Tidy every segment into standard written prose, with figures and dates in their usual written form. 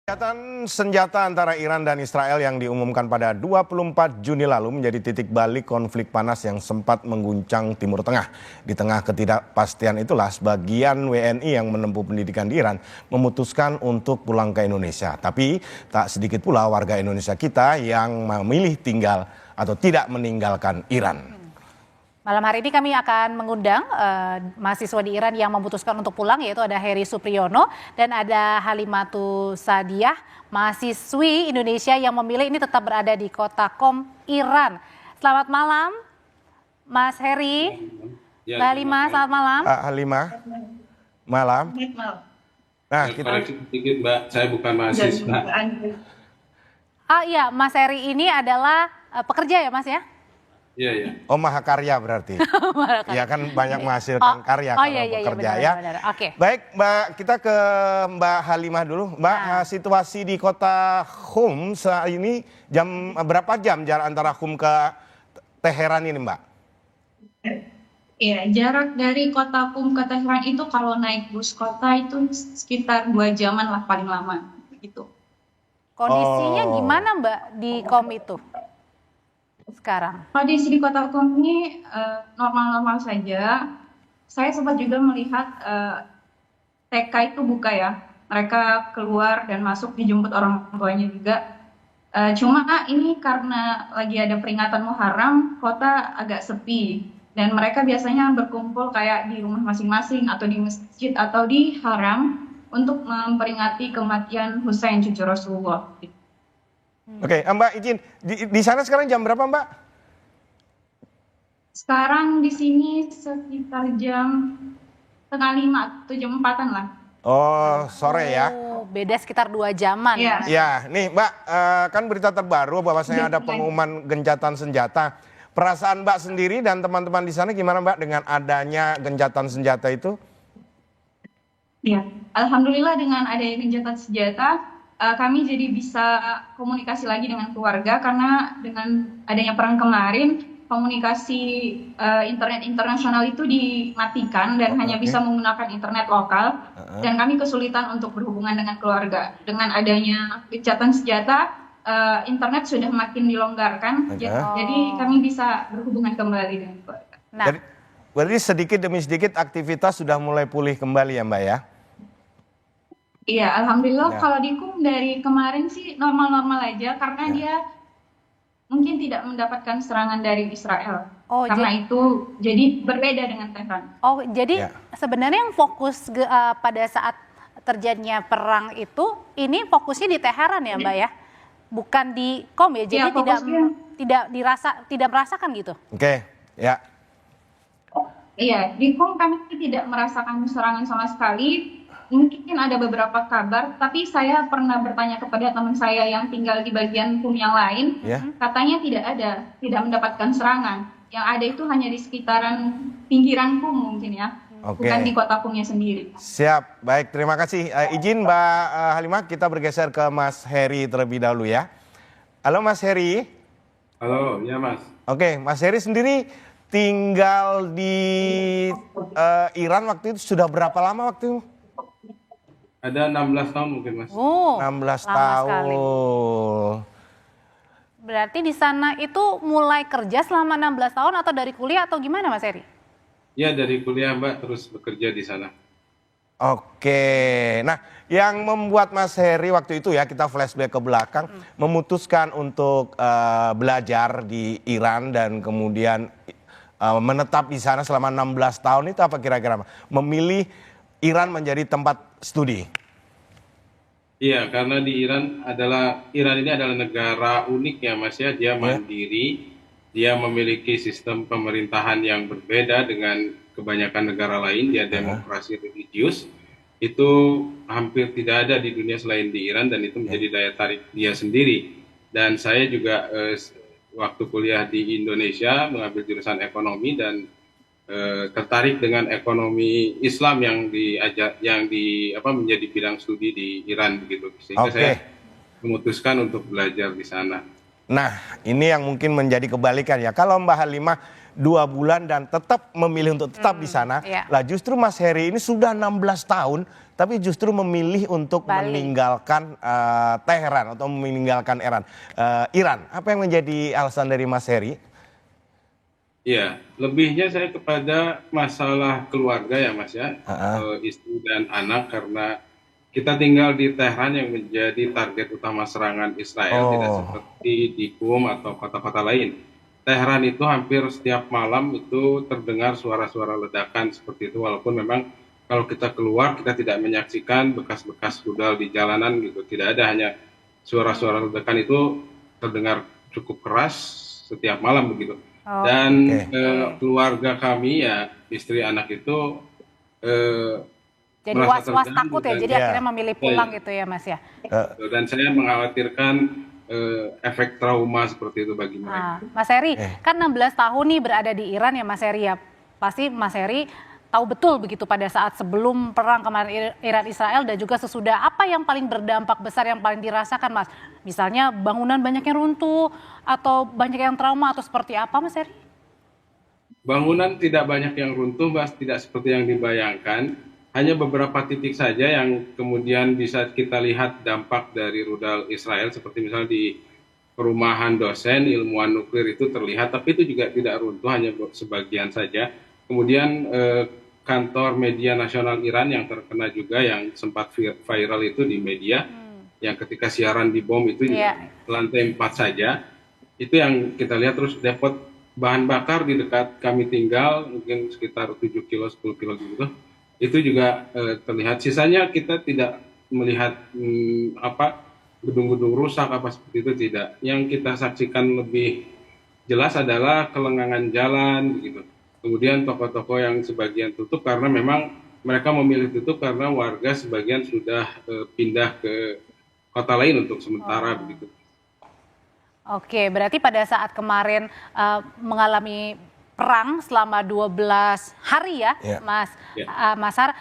Gencatan senjata antara Iran dan Israel yang diumumkan pada 24 Juni lalu menjadi titik balik konflik panas yang sempat mengguncang Timur Tengah. Di tengah ketidakpastian itulah sebagian WNI yang menempuh pendidikan di Iran memutuskan untuk pulang ke Indonesia. Tapi tak sedikit pula warga Indonesia kita yang memilih tinggal atau tidak meninggalkan Iran. Malam hari ini kami akan mengundang mahasiswa di Iran yang memutuskan untuk pulang, yaitu ada Heri Supriyono dan ada Halimatu Sadiah, mahasiswi Indonesia yang memilih ini tetap berada di kota Qom, Iran. Selamat malam, Mas Heri. Ya, Mbak Halimah, selamat malam. Halimah, malam. Nah, kita sedikit Mbak, saya bukan mahasiswa. Iya, Mas Heri ini adalah pekerja ya Mas ya? Iya, iya. Oh, mahakarya berarti. Ya kan banyak menghasilkan karya kalau bekerja ya. Benar. Oke. Baik Mbak, kita ke Mbak Halimah dulu. Mbak, situasi di kota Qom saat ini berapa jam jarak antara Qom ke Teheran ini Mbak? Iya, jarak dari kota Qom ke Teheran itu kalau naik bus kota itu sekitar 2 jaman lah paling lama gitu. Kondisinya gimana Mbak di Qom itu sekarang? Kondisi di kota Qom ini normal-normal saja. Saya sempat juga melihat TK itu buka ya. Mereka keluar dan masuk dijemput orang tuanya juga. Cuma ini karena lagi ada peringatan Muharram, kota agak sepi. Dan mereka biasanya berkumpul kayak di rumah masing-masing atau di masjid atau di haram untuk memperingati kematian Husain cucu Rasulullah. Oke, Mbak izin, di sana sekarang jam berapa Mbak? Sekarang di sini sekitar jam 4:30 atau jam 4-an lah. Oh, sore ya. Beda sekitar 2 jaman. Iya. Ya, nih Mbak, kan berita terbaru bahwasanya ada pengumuman gencatan senjata. Perasaan Mbak sendiri dan teman-teman di sana gimana Mbak dengan adanya gencatan senjata itu? Ya, alhamdulillah dengan adanya gencatan senjata, kami jadi bisa komunikasi lagi dengan keluarga karena dengan adanya perang kemarin komunikasi internet internasional itu dimatikan dan hanya bisa menggunakan internet lokal dan kami kesulitan untuk berhubungan dengan keluarga. Dengan adanya gencatan senjata, internet sudah makin dilonggarkan, jadi kami bisa berhubungan kembali dengan keluarga. Nah, Berarti sedikit demi sedikit aktivitas sudah mulai pulih kembali ya Mbak ya? Iya, alhamdulillah kalau di Qom dari kemarin sih normal-normal aja karena dia mungkin tidak mendapatkan serangan dari Israel. Karena itu jadi berbeda dengan Tehran. Oh, jadi sebenarnya yang fokus pada saat terjadinya perang itu ini fokusnya di Teheran ya Mbak ya? Bukan di Qom ya. Jadi tidak merasakan gitu. Oke, ya. Iya, di Qom kami tidak merasakan serangan sama sekali. Mungkin ada beberapa kabar, tapi saya pernah bertanya kepada teman saya yang tinggal di bagian Qom yang lain, katanya tidak mendapatkan serangan. Yang ada itu hanya di sekitaran pinggiran Qom mungkin ya, bukan di kota Qomnya sendiri. Siap, baik terima kasih. Izin Mbak Halimah, kita bergeser ke Mas Heri terlebih dahulu ya. Halo Mas Heri. Halo, ya Mas. Oke, Mas Heri sendiri tinggal di Iran waktu itu sudah berapa lama waktu itu? Ada 16 tahun mungkin Mas. 16 tahun. Berarti di sana itu mulai kerja selama 16 tahun atau dari kuliah atau gimana Mas Heri? Ya dari kuliah Mbak terus bekerja di sana. Oke, nah yang membuat Mas Heri waktu itu ya kita flashback ke belakang memutuskan untuk belajar di Iran dan kemudian menetap di sana selama 16 tahun itu apa kira-kira? Memilih Iran menjadi tempat studi. Iya, karena di Iran ini adalah negara unik ya Mas ya. Dia mandiri, dia memiliki sistem pemerintahan yang berbeda dengan kebanyakan negara lain. Dia demokrasi religius. Itu hampir tidak ada di dunia selain di Iran dan itu menjadi daya tarik dia sendiri. Dan saya juga waktu kuliah di Indonesia mengambil jurusan ekonomi dan tertarik dengan ekonomi Islam yang menjadi bidang studi di Iran begitu, sehingga saya memutuskan untuk belajar di sana. Nah, ini yang mungkin menjadi kebalikan ya. Kalau Mbak Halimah 2 bulan dan tetap memilih untuk tetap di sana. Iya. Lah justru Mas Heri ini sudah 16 tahun tapi justru memilih untuk Bali. meninggalkan Teheran atau meninggalkan Iran. Apa yang menjadi alasan dari Mas Heri? Iya, lebihnya saya kepada masalah keluarga ya Mas ya, istri dan anak, karena kita tinggal di Tehran yang menjadi target utama serangan Israel, tidak seperti di Qum atau kota-kota lain. Tehran itu hampir setiap malam itu terdengar suara-suara ledakan seperti itu, walaupun memang kalau kita keluar kita tidak menyaksikan bekas-bekas rudal di jalanan gitu, tidak ada, hanya suara-suara ledakan itu terdengar cukup keras setiap malam begitu. Dan keluarga kami ya, istri anak itu Jadi merasa was-was terganggu takut ya, dan- jadi akhirnya memilih pulang gitu ya Mas ya. dan saya mengkhawatirkan efek trauma seperti itu bagi mereka. Mas Heri, kan 16 tahun nih berada di Iran ya Mas Heri ya. Pasti Mas Heri tahu betul begitu pada saat sebelum perang kemarin Iran Israel dan juga sesudah, apa yang paling berdampak besar yang paling dirasakan Mas? Misalnya bangunan banyak yang runtuh atau banyak yang trauma atau seperti apa Mas Heri? Bangunan tidak banyak yang runtuh, Mbak, tidak seperti yang dibayangkan. Hanya beberapa titik saja yang kemudian bisa kita lihat dampak dari rudal Israel, seperti misalnya di perumahan dosen ilmuwan nuklir itu terlihat, tapi itu juga tidak runtuh, hanya sebagian saja. Kemudian kantor media nasional Iran yang terkena juga, yang sempat viral itu di media, yang ketika siaran dibom itu juga lantai 4 saja. Itu yang kita lihat. Terus depot bahan bakar di dekat kami tinggal, mungkin sekitar 7 kilo, 10 kilo gitu. Itu juga terlihat. Sisanya kita tidak melihat gedung-gedung rusak apa seperti itu, tidak. Yang kita saksikan lebih jelas adalah kelengangan jalan begitu. Kemudian toko-toko yang sebagian tutup karena memang mereka memilih tutup karena warga sebagian sudah pindah ke kota lain untuk sementara begitu. Oke, berarti pada saat kemarin mengalami perang selama 12 hari ya, Mas Har,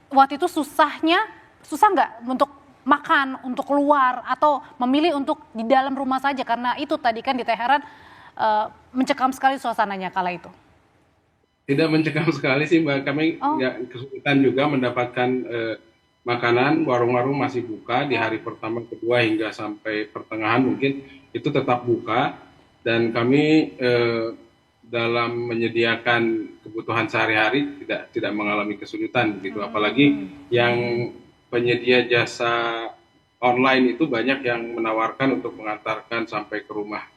waktu itu susah nggak untuk makan, untuk keluar, atau memilih untuk di dalam rumah saja karena itu tadi kan di Teheran mencekam sekali suasananya kala itu? Tidak mencekam sekali sih Mbak, kami nggak kesulitan juga mendapatkan makanan, warung-warung masih buka di hari pertama, kedua hingga sampai pertengahan mungkin itu tetap buka, dan kami dalam menyediakan kebutuhan sehari-hari tidak mengalami kesulitan begitu. Apalagi yang penyedia jasa online itu banyak yang menawarkan untuk mengantarkan sampai ke rumah.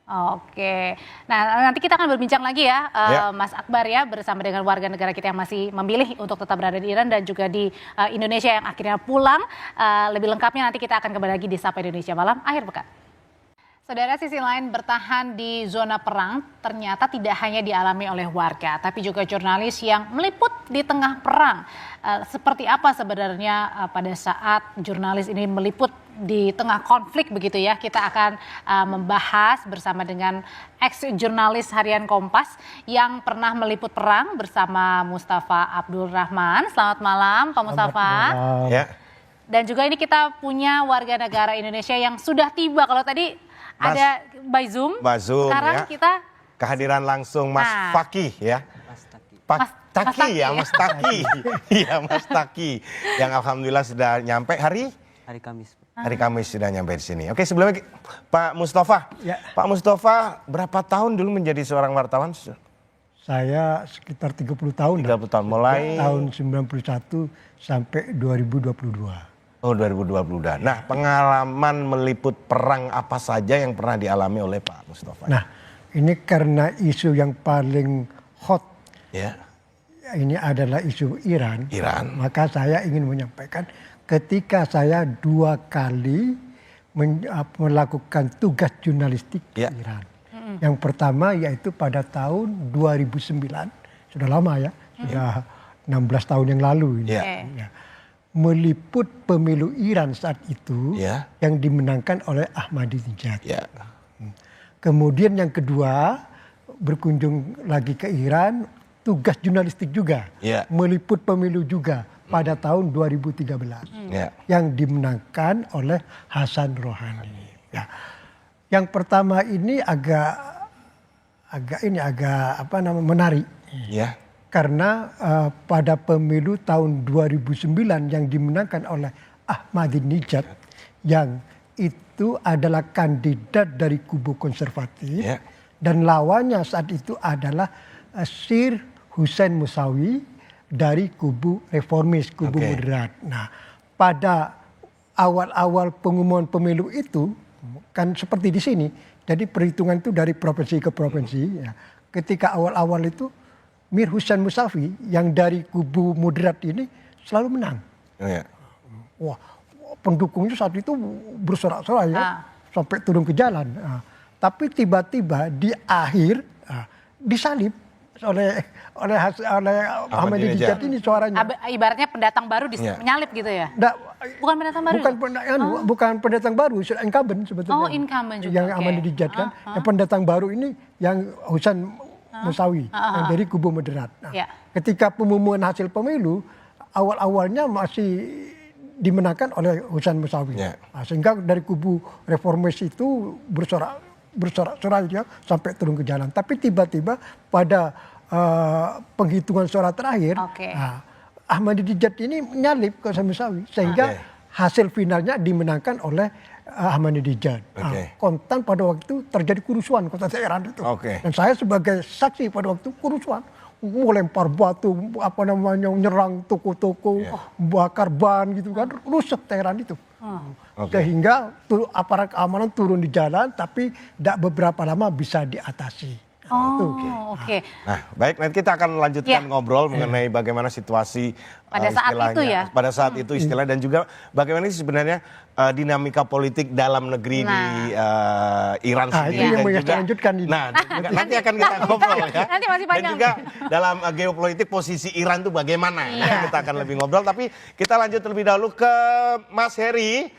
Oke, nah nanti kita akan berbincang lagi ya, Mas Akbar ya, bersama dengan warga negara kita yang masih memilih untuk tetap berada di Iran dan juga di Indonesia yang akhirnya pulang. Lebih lengkapnya nanti kita akan kembali lagi di Sapa Indonesia Malam akhir pekan. Saudara, sisi lain bertahan di zona perang ternyata tidak hanya dialami oleh warga, tapi juga jurnalis yang meliput di tengah perang. Seperti apa sebenarnya pada saat jurnalis ini meliput di tengah konflik begitu ya? Kita akan membahas bersama dengan ex-jurnalis harian Kompas yang pernah meliput perang bersama Mustafa Abdul Rahman. Selamat malam Pak Mustafa. Ya. Dan juga ini kita punya warga negara Indonesia yang sudah tiba. Kalau tadi ada by Zoom. Sekarang kita kehadiran langsung Mas Fakih ya. Mas Taki. Iya, Mas Taki. Yang alhamdulillah sudah nyampe hari Kamis. Hari Kamis sudah nyampe di sini. Oke, sebelumnya Pak Mustafa. Ya. Pak Mustafa berapa tahun dulu menjadi seorang wartawan? Saya sekitar 30 tahun. 30 tahun, mulai tahun 91 sampai 2022. Oh, 2022. Nah, pengalaman meliput perang apa saja yang pernah dialami oleh Pak Mustafa? Nah, ini karena isu yang paling hot. Ya. Ini adalah isu Iran. Maka saya ingin menyampaikan ketika saya 2 kali melakukan tugas jurnalistik di Iran. Yang pertama yaitu pada tahun 2009. Sudah lama ya, sudah 16 tahun yang lalu ini. Ya. Meliput pemilu Iran saat itu yang dimenangkan oleh Ahmadinejad. Kemudian yang kedua berkunjung lagi ke Iran, tugas jurnalistik juga, meliput pemilu juga pada tahun 2013 yang dimenangkan oleh Hasan Rohani. Ya. Yang pertama ini agak menarik. Ya. Karena pada pemilu tahun 2009 yang dimenangkan oleh Ahmadinejad yang itu adalah kandidat dari kubu konservatif dan lawannya saat itu adalah Sir Hussein Musawi dari kubu reformis, kubu moderat. Nah, pada awal-awal pengumuman pemilu itu kan seperti di sini. Jadi perhitungan itu dari provinsi ke provinsi. Ya. Ketika awal-awal itu Mir Hussein Musawi yang dari kubu moderat ini selalu menang. Wah, pendukungnya saat itu bersorak-sorai ya, sampai turun ke jalan. Tapi tiba-tiba di akhir disalib oleh Ahmadinejad ini suaranya. Ibaratnya pendatang baru menyalip gitu ya? Bukan pendatang baru? Bukan pendatang baru, incumbent sebetulnya. Oh, incumbent juga. Yang Ahmadinejad kan. Yang pendatang baru ini yang Hussein Musawi yang dari kubu moderat. Nah, ketika pengumuman hasil pemilu, awal-awalnya masih dimenangkan oleh Hussein Musawi. Nah, sehingga dari kubu reformis itu bersorak-sorai dia sampai turun ke jalan. Tapi tiba-tiba pada penghitungan suara terakhir, Ahmadinejad ini menyalip ke Hussein Musawi. Sehingga hasil finalnya dimenangkan oleh Ahmadinejad. Kontan pada waktu itu terjadi kerusuhan kota Teheran itu. Dan saya sebagai saksi pada waktu kerusuhan, melempar batu, nyerang toko-toko, bakar ban gitu kan, rusak Teheran itu. Sehingga aparat keamanan turun di jalan, tapi tidak beberapa lama bisa diatasi. Nah, baik, nanti kita akan lanjutkan ngobrol mengenai bagaimana situasi pada saat itu istilah dan juga bagaimana sih sebenarnya dinamika politik dalam negeri di Iran sendiri. Itu yang kita lanjutkan ini. Nah, nanti akan kita ngobrol ya. Nanti masih panjang. Dan juga dalam geopolitik posisi Iran itu bagaimana. Nah, kita akan lebih ngobrol, tapi kita lanjut terlebih dahulu ke Mas Heri.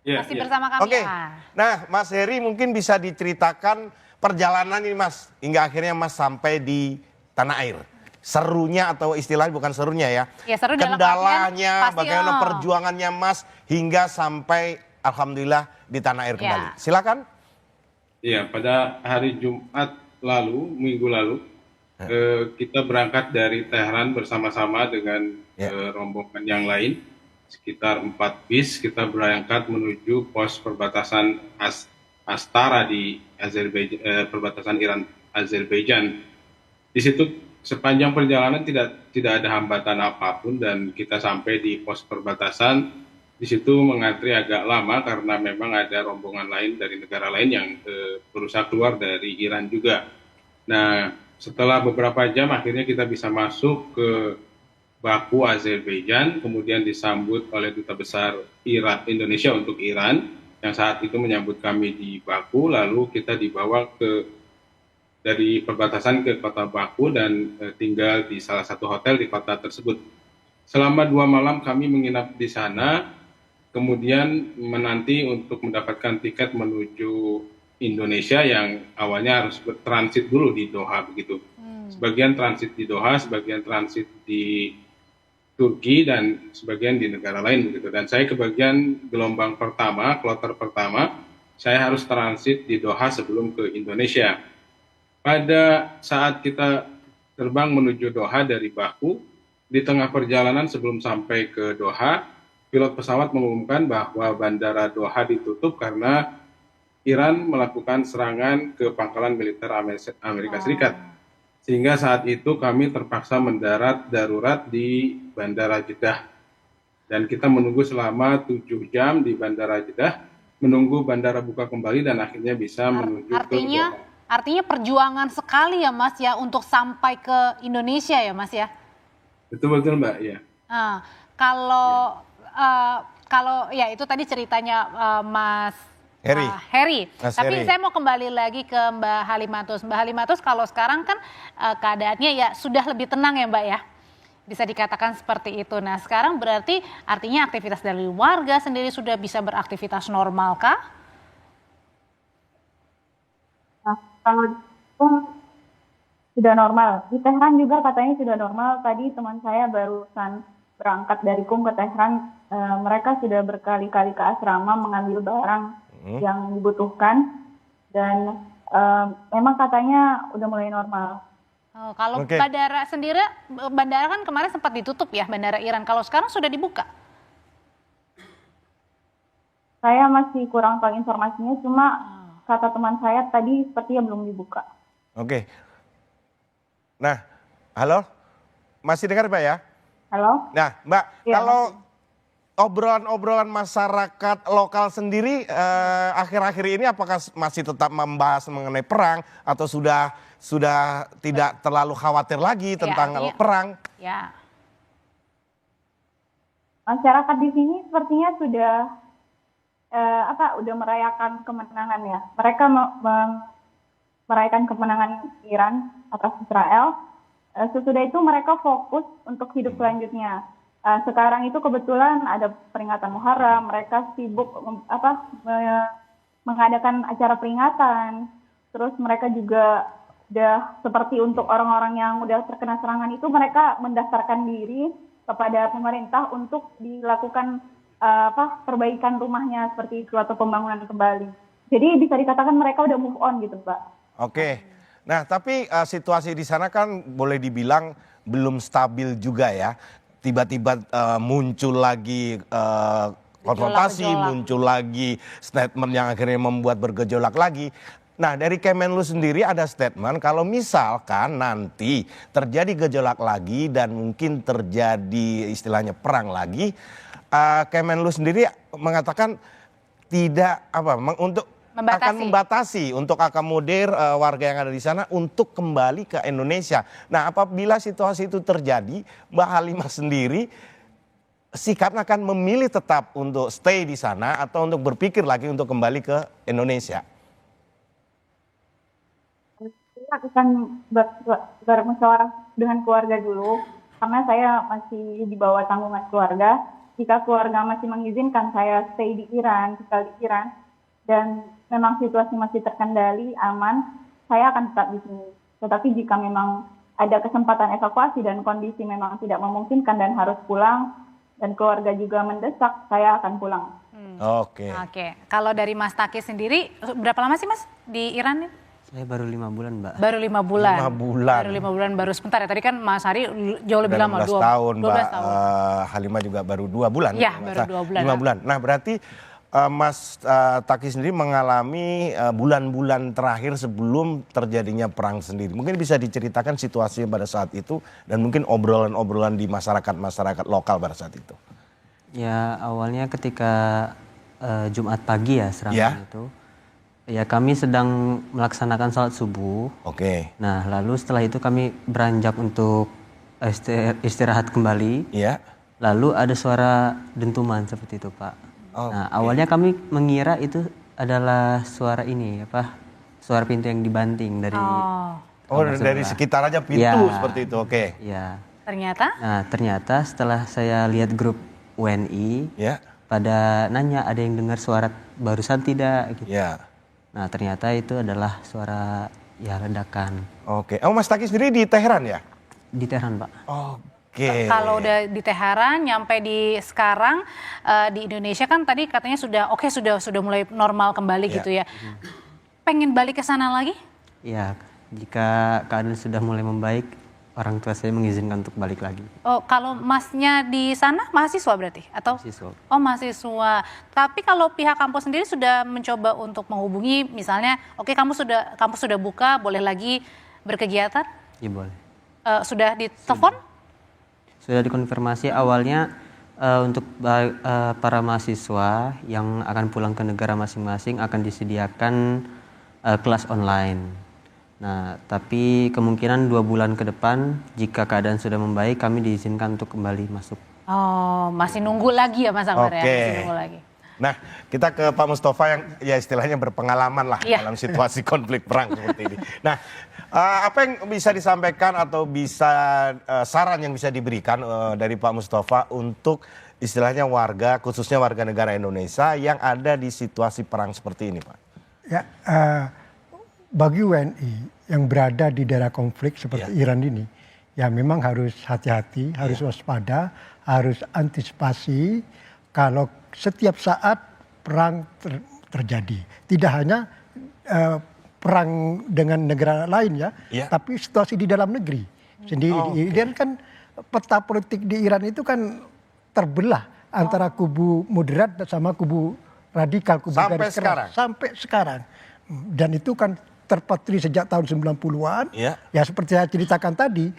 Masih bersama kami. Nah, Mas Heri mungkin bisa diceritakan perjalanan ini Mas, hingga akhirnya Mas sampai di tanah air. Serunya atau istilahnya bukan serunya ya. Seru kendalanya, bagaimana perjuangannya Mas hingga sampai alhamdulillah di tanah air kembali. Silakan. Iya, pada hari Jumat lalu, minggu lalu, kita berangkat dari Teheran bersama-sama dengan rombongan yang lain. Sekitar 4 bis kita berangkat menuju pos perbatasan Astara di perbatasan Iran-Azerbaijan. Di situ sepanjang perjalanan tidak ada hambatan apapun dan kita sampai di pos perbatasan. Di situ mengantri agak lama karena memang ada rombongan lain dari negara lain yang berusaha keluar dari Iran juga. Nah, setelah beberapa jam akhirnya kita bisa masuk ke Baku, Azerbaijan, kemudian disambut oleh Duta Besar Indonesia untuk Iran yang saat itu menyambut kami di Baku, lalu kita dibawa dari perbatasan ke kota Baku dan tinggal di salah satu hotel di kota tersebut. Selama 2 malam kami menginap di sana, kemudian menanti untuk mendapatkan tiket menuju Indonesia yang awalnya harus bertransit dulu di Doha begitu. Sebagian transit di Doha, sebagian transit di Turki dan sebagian di negara lain begitu. Dan saya kebagian gelombang pertama, kloter pertama, saya harus transit di Doha sebelum ke Indonesia. Pada saat kita terbang menuju Doha dari Baku, di tengah perjalanan sebelum sampai ke Doha, pilot pesawat mengumumkan bahwa bandara Doha ditutup karena Iran melakukan serangan ke pangkalan militer Amerika Serikat. Sehingga saat itu kami terpaksa mendarat darurat di Bandara Jeddah. Dan kita menunggu selama 7 jam di Bandara Jeddah, menunggu bandara buka kembali dan akhirnya bisa menuju ke Doha. Artinya perjuangan sekali ya Mas ya untuk sampai ke Indonesia ya Mas ya? Betul-betul Mbak, ya. Kalau ya itu tadi ceritanya Mas Heri. Tapi saya mau kembali lagi ke Mbak Halimatus. Mbak Halimatus kalau sekarang kan keadaannya ya sudah lebih tenang ya Mbak ya. Bisa dikatakan seperti itu. Nah sekarang berarti artinya aktivitas dari warga sendiri sudah bisa beraktivitas normal kah? Nah, kalau itu sudah normal. Di Tehran juga katanya sudah normal. Tadi teman saya barusan berangkat dari Qum ke Tehran. Mereka sudah berkali-kali ke asrama mengambil barang yang dibutuhkan dan memang katanya udah mulai normal. Oh, kalau bandara sendiri, bandara kan kemarin sempat ditutup ya, bandara Iran. Kalau sekarang sudah dibuka? Saya masih kurang tahu informasinya, cuma kata teman saya tadi sepertinya belum dibuka. Oke. Nah, halo? Masih dengar Mbak ya? Halo? Nah, Mbak, Ya, kalau obrolan-obrolan masyarakat lokal sendiri akhir-akhir ini apakah masih tetap membahas mengenai perang atau sudah tidak terlalu khawatir lagi tentang perang? Ya. Masyarakat di sini sepertinya sudah udah merayakan kemenangan ya. Mereka merayakan kemenangan Iran atas Israel. Sesudah itu mereka fokus untuk hidup selanjutnya. Sekarang itu kebetulan ada peringatan Muharram, mereka sibuk mengadakan acara peringatan. Terus mereka juga udah seperti untuk orang-orang yang udah terkena serangan itu, mereka mendaftarkan diri kepada pemerintah untuk dilakukan perbaikan rumahnya seperti itu atau pembangunan kembali. Jadi bisa dikatakan mereka udah move on gitu, Mbak. Oke. Nah, tapi situasi di sana kan boleh dibilang belum stabil juga ya. Tiba-tiba muncul lagi konfrontasi, muncul lagi statement yang akhirnya membuat bergejolak lagi. Nah, dari Kemenlu sendiri ada statement kalau misalkan nanti terjadi gejolak lagi dan mungkin terjadi istilahnya perang lagi, Kemenlu sendiri mengatakan tidak untuk akan membatasi untuk akomodir warga yang ada di sana untuk kembali ke Indonesia. Nah, apabila situasi itu terjadi, Mbak Halimah sendiri sikapnya akan memilih tetap untuk stay di sana atau untuk berpikir lagi untuk kembali ke Indonesia? Saya akan bermusyawarah dengan keluarga dulu, karena saya masih di bawah tanggungan keluarga. Jika keluarga masih mengizinkan saya stay di Iran, tinggal di Iran, dan memang situasi masih terkendali, aman, saya akan tetap di sini. Tetapi jika memang ada kesempatan evakuasi dan kondisi memang tidak memungkinkan dan harus pulang, dan keluarga juga mendesak, saya akan pulang. Oke. Kalau dari Mas Taki sendiri, berapa lama sih Mas di Iran? Saya baru 5 bulan, Mbak. Baru 5 bulan. 5 bulan. Baru 5 bulan, baru sebentar ya. Tadi kan Mas Hari jauh lebih lama. 12 tahun, 12 Mbak. tahun. Halimah juga baru 2 bulan. Iya, baru 2 bulan. 5 bulan. Nah, berarti Mas Taki sendiri mengalami bulan-bulan terakhir sebelum terjadinya perang sendiri. Mungkin bisa diceritakan situasi pada saat itu dan mungkin obrolan-obrolan di masyarakat lokal pada saat itu. Ya, awalnya ketika Jumat pagi ya serangan itu. Ya, kami sedang melaksanakan sholat subuh. Oke. Nah, lalu setelah itu kami beranjak untuk istirahat kembali. Iya. Lalu ada suara dentuman seperti itu, Pak. Nah, awalnya kami mengira itu adalah suara ini, suara pintu yang dibanting dari. Dari sekitar aja pintu seperti itu, oke. Ya. Ternyata? Nah, ternyata setelah saya lihat grup WNI, pada nanya ada yang dengar suara barusan tidak? Gitu. Ya. Nah, ternyata itu adalah suara ledakan. Oke. Mas Taki sendiri di Teheran ya? Di Teheran, Pak. Oke. Kalau udah di Teheran, nyampe di sekarang di Indonesia kan tadi katanya sudah mulai normal kembali gitu ya. Pengen balik ke sana lagi? Iya, jika keadaan sudah mulai membaik, orang tua saya mengizinkan untuk balik lagi. Oh, kalau Masnya di sana mahasiswa berarti atau? Mahasiswa. Oh, mahasiswa. Tapi kalau pihak kampus sendiri sudah mencoba untuk menghubungi, misalnya, kampus sudah buka, boleh lagi berkegiatan? Iya, boleh. Sudah ditelepon? Sudah dikonfirmasi awalnya untuk para mahasiswa yang akan pulang ke negara masing-masing akan disediakan kelas online. Nah, tapi kemungkinan 2 bulan ke depan jika keadaan sudah membaik kami diizinkan untuk kembali masuk. Oh, masih nunggu lagi ya Mas Akbar ya? Masih nunggu lagi. Nah, kita ke Pak Mustafa yang ya istilahnya berpengalaman lah dalam situasi konflik perang seperti ini. Nah, apa yang bisa disampaikan atau bisa saran yang bisa diberikan dari Pak Mustafa untuk istilahnya warga, khususnya warga negara Indonesia yang ada di situasi perang seperti ini, Pak? Ya, bagi WNI yang berada di daerah konflik seperti Iran ini, ya memang harus hati-hati, harus waspada, harus antisipasi kalau setiap saat perang terjadi. Tidak hanya perang dengan negara lain ya, tapi situasi di dalam negeri sendiri. Di Iran kan peta politik di Iran itu kan terbelah antara kubu moderat sama kubu radikal, kubu Sampai garis keras. sekarang? Sampai sekarang. Dan itu kan terpatri sejak tahun 90-an. Ya seperti saya ceritakan tadi,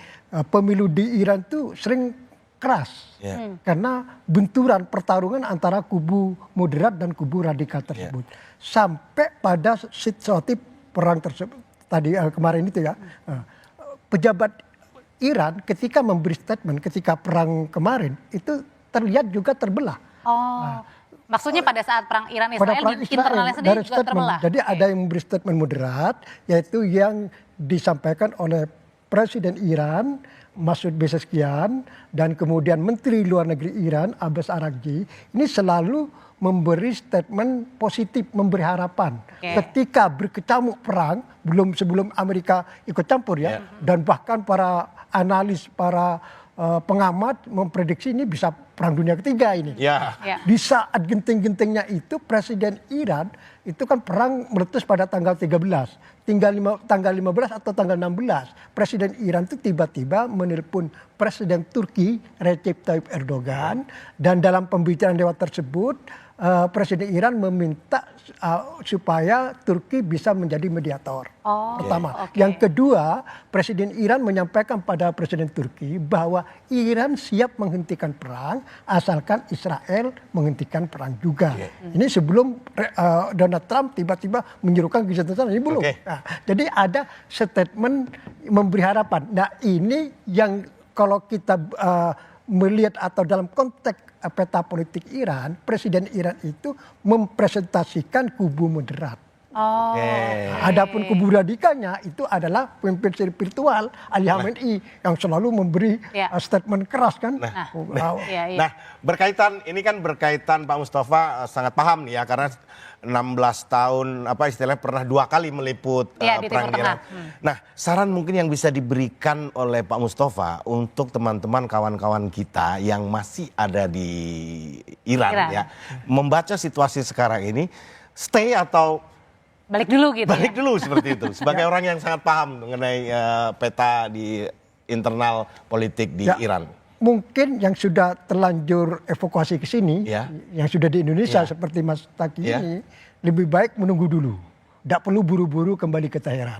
pemilu di Iran itu sering keras. Karena benturan pertarungan antara kubu moderat dan kubu radikal tersebut. Sampai pada situasi perang tersebut tadi kemarin itu ya. Pejabat Iran ketika memberi statement ketika perang kemarin itu terlihat juga terbelah. Maksudnya pada saat perang Iran Israel di internalnya sendiri juga terbelah. Jadi ada yang memberi statement moderat, yaitu yang disampaikan oleh Presiden Iran Masoud Pezeshkian dan kemudian Menteri Luar Negeri Iran Abbas Araghchi ini selalu memberi statement positif, memberi harapan. Ketika berkecamuk perang, sebelum Amerika ikut campur ya, dan bahkan para analis, para pengamat memprediksi ini bisa perang dunia ketiga ini. Di saat genting-gentingnya itu Presiden Iran itu kan perang meletus pada tanggal 13. Tanggal 15 atau tanggal 16. Presiden Iran itu tiba-tiba menelpon Presiden Turki Recep Tayyip Erdogan. Dan dalam pembicaraan dewan tersebut Presiden Iran meminta supaya Turki bisa menjadi mediator. Pertama. Yang kedua, Presiden Iran menyampaikan pada Presiden Turki bahwa Iran siap menghentikan perang asalkan Israel menghentikan perang juga. Ini sebelum Donald Trump tiba-tiba menyerukan kesenjahteraan, ini belum. Nah, jadi ada statement memberi harapan. Nah ini yang kalau kita melihat atau dalam konteks peta politik Iran, Presiden Iran itu mempresentasikan kubu moderat. Adapun kubu radikalnya itu adalah pemimpin spiritual Ali Khamenei yang selalu memberi statement keras kan. Nah, berkaitan Pak Mustafa sangat paham nih ya, karena 16 tahun istilahnya pernah 2 kali meliput perang di Iran. Nah, saran mungkin yang bisa diberikan oleh Pak Mustafa untuk teman-teman kawan-kawan kita yang masih ada di Iran ya, membaca situasi sekarang ini, stay atau balik dulu gitu. Balik dulu seperti itu. Sebagai orang yang sangat paham mengenai peta di internal politik di Iran. Mungkin yang sudah terlanjur evakuasi ke sini, yang sudah di Indonesia seperti Mas Taki ini, lebih baik menunggu dulu. Tidak perlu buru-buru kembali ke Teheran.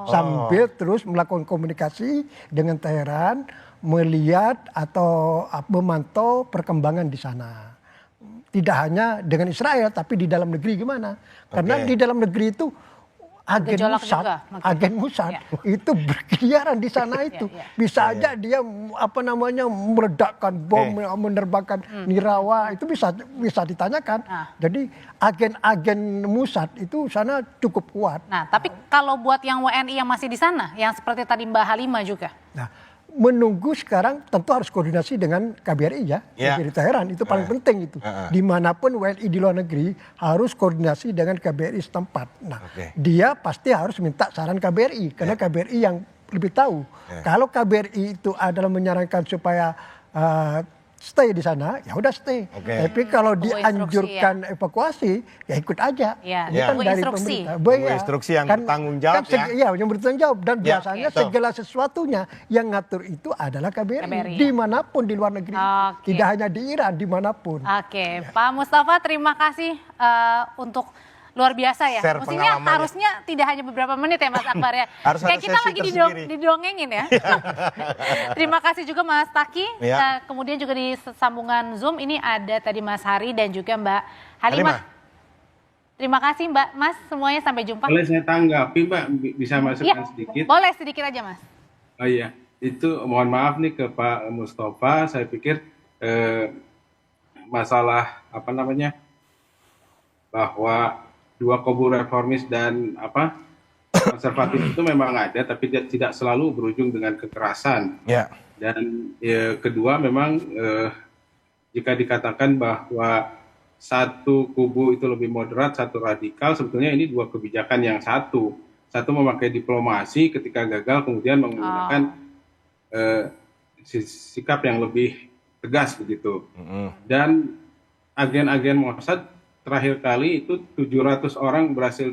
Sambil terus melakukan komunikasi dengan Teheran, melihat atau memantau perkembangan di sana. Tidak hanya dengan Israel, tapi di dalam negeri gimana. Karena di dalam negeri itu agen Mossad itu berkeliaran di sana itu. Bisa aja dia meledakkan bom, menerbangkan nirawa, itu bisa ditanyakan. Jadi agen-agen Mossad itu sana cukup kuat. Nah, tapi kalau buat yang WNI yang masih di sana, yang seperti tadi Mbak Halimah juga. Nah, menunggu sekarang tentu harus koordinasi dengan KBRI ya, KBRI Teheran itu paling penting itu. Dimanapun WNI di luar negeri harus koordinasi dengan KBRI setempat. Nah, dia pasti harus minta saran KBRI karena KBRI yang lebih tahu. Kalau KBRI itu adalah menyarankan supaya stay di sana, ya udah stay. Tapi kalau dianjurkan evakuasi, ya ikut aja. Ini kan dari pemerintah. Instruksi yang bertanggung jawab yang bertanggung jawab. Dan biasanya segala sesuatunya yang ngatur itu adalah KBRI. Dimanapun di luar negeri. Tidak hanya di Iran, dimanapun. Pak Mustafa, terima kasih untuk luar biasa ya. Maksudnya harusnya tidak hanya beberapa menit ya Mas Akbar ya. Kayak kita lagi didongengin ya. Terima kasih juga Mas Taki. Kemudian juga di sambungan Zoom ini ada tadi Mas Hari dan juga Mbak Halimah. Terima kasih Mbak, Mas, semuanya sampai jumpa. Boleh saya tanggapi Mbak, bisa masukkan sedikit? Boleh sedikit aja Mas. Oh iya, itu mohon maaf nih ke Pak Mustafa, saya pikir masalah bahwa dua kubu reformis dan konservatif itu memang ada, tapi tidak selalu berujung dengan kekerasan. Dan kedua memang jika dikatakan bahwa satu kubu itu lebih moderat, satu radikal, sebetulnya ini dua kebijakan yang satu. Satu memakai diplomasi, ketika gagal kemudian menggunakan sikap yang lebih tegas begitu. Dan agen-agen Mossad terakhir kali itu 700 orang berhasil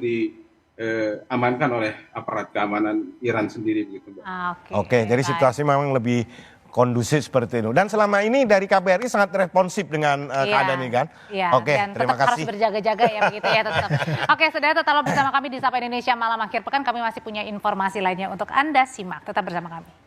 diamankan oleh aparat keamanan Iran sendiri begitu, Mbak. Oke, jadi situasi memang lebih kondusif seperti itu. Dan selama ini dari KBRI sangat responsif dengan keadaan ini kan? Iya, Oke, dan terima tetap kasih. harus berjaga-jaga ya begitu ya tetap. Oke, saudara tetaplah bersama kami di Sapa Indonesia Malam Akhir Pekan. Kami masih punya informasi lainnya untuk Anda simak. Tetap bersama kami.